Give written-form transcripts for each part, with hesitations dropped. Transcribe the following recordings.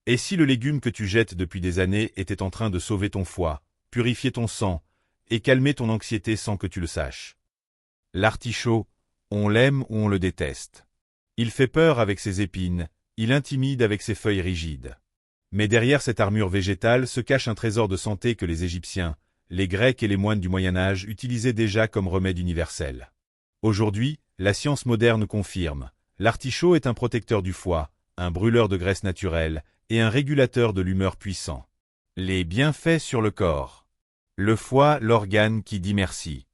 Et si le légume que tu jettes depuis des années était en train de sauver ton foie, purifier ton sang et calmer ton anxiété sans que tu le saches? L'artichaut, on l'aime ou on le déteste. Il fait peur avec ses épines, il intimide avec ses feuilles rigides. Mais derrière cette armure végétale se cache un trésor de santé que les Égyptiens, les Grecs et les moines du Moyen-Âge utilisaient déjà comme remède universel. Aujourd'hui, la science moderne confirme, l'artichaut est un protecteur du foie, un brûleur de graisse naturelle et un régulateur de l'humeur puissant. Les bienfaits sur le corps. Le foie, l'organe qui dit merci.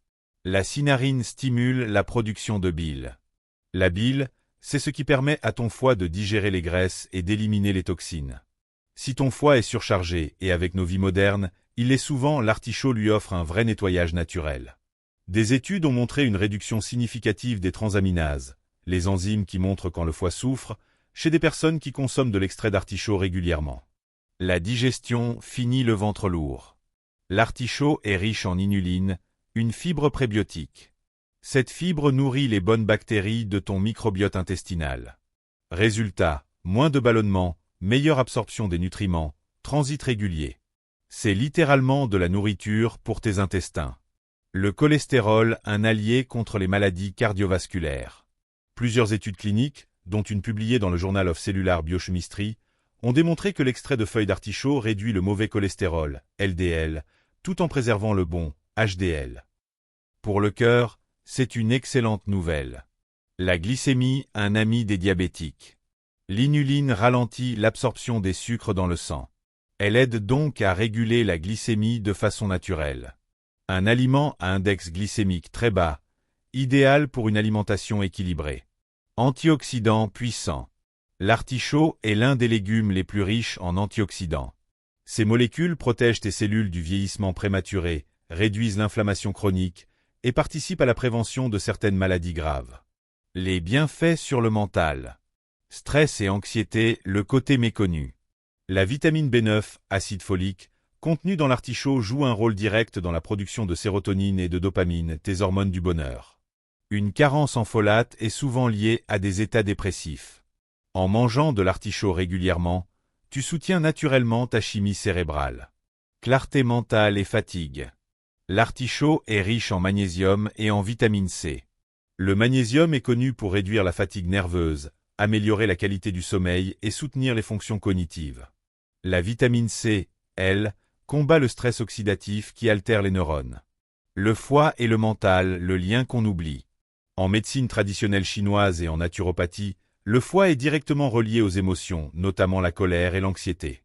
La cynarine stimule la production de bile. La bile, c'est ce qui permet à ton foie de digérer les graisses et d'éliminer les toxines. Si ton foie est surchargé, et avec nos vies modernes, il l'est souvent, l'artichaut lui offre un vrai nettoyage naturel. Des études ont montré une réduction significative des transaminases, les enzymes qui montrent quand le foie souffre, chez des personnes qui consomment de l'extrait d'artichaut régulièrement. La digestion finit le ventre lourd. L'artichaut est riche en inuline, une fibre prébiotique. Cette fibre nourrit les bonnes bactéries de ton microbiote intestinal. Résultat, moins de ballonnement, meilleure absorption des nutriments, transit régulier. C'est littéralement de la nourriture pour tes intestins. Le cholestérol, un allié contre les maladies cardiovasculaires. Plusieurs études cliniques, dont une publiée dans le Journal of Cellular Biochemistry, ont démontré que l'extrait de feuilles d'artichaut réduit le mauvais cholestérol, LDL, tout en préservant le bon, HDL. Pour le cœur, c'est une excellente nouvelle. La glycémie, un ami des diabétiques. L'inuline ralentit l'absorption des sucres dans le sang. Elle aide donc à réguler la glycémie de façon naturelle. Un aliment à index glycémique très bas, idéal pour une alimentation équilibrée. Antioxydants puissants. L'artichaut est l'un des légumes les plus riches en antioxydants. Ces molécules protègent tes cellules du vieillissement prématuré, réduisent l'inflammation chronique et participent à la prévention de certaines maladies graves. Les bienfaits sur le mental. Stress et anxiété, le côté méconnu. La vitamine B9, acide folique, contenue dans l'artichaut joue un rôle direct dans la production de sérotonine et de dopamine, tes hormones du bonheur. Une carence en folate est souvent liée à des états dépressifs. En mangeant de l'artichaut régulièrement, tu soutiens naturellement ta chimie cérébrale. Clarté mentale et fatigue. L'artichaut est riche en magnésium et en vitamine C. Le magnésium est connu pour réduire la fatigue nerveuse, améliorer la qualité du sommeil et soutenir les fonctions cognitives. La vitamine C, elle, combat le stress oxydatif qui altère les neurones. Le foie et le mental, le lien qu'on oublie. En médecine traditionnelle chinoise et en naturopathie, le foie est directement relié aux émotions, notamment la colère et l'anxiété.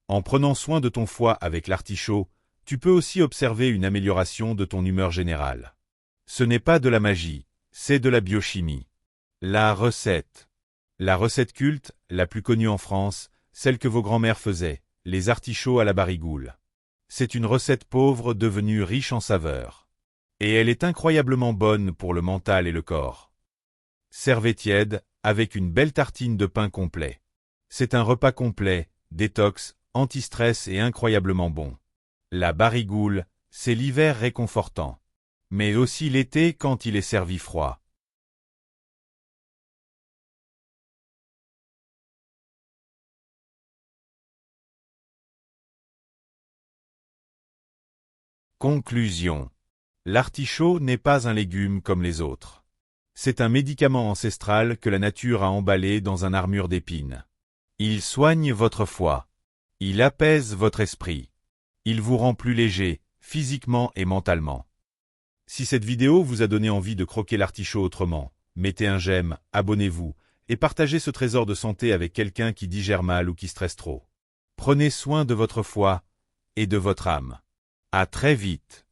En prenant soin de ton foie avec l'artichaut, tu peux aussi observer une amélioration de ton humeur générale. Ce n'est pas de la magie, c'est de la biochimie. La recette. La recette culte, la plus connue en France, celle que vos grands-mères faisaient, les artichauts à la barigoule. C'est une recette pauvre devenue riche en saveurs. Et elle est incroyablement bonne pour le mental et le corps. Servez tiède, avec une belle tartine de pain complet. C'est un repas complet, détox, anti-stress et incroyablement bon. La barigoule, c'est l'hiver réconfortant. Mais aussi l'été quand il est servi froid. Conclusion. L'artichaut n'est pas un légume comme les autres. C'est un médicament ancestral que la nature a emballé dans une armure d'épines. Il soigne votre foie. Il apaise votre esprit. Il vous rend plus léger, physiquement et mentalement. Si cette vidéo vous a donné envie de croquer l'artichaut autrement, mettez un j'aime, abonnez-vous et partagez ce trésor de santé avec quelqu'un qui digère mal ou qui stresse trop. Prenez soin de votre foie et de votre âme. À très vite.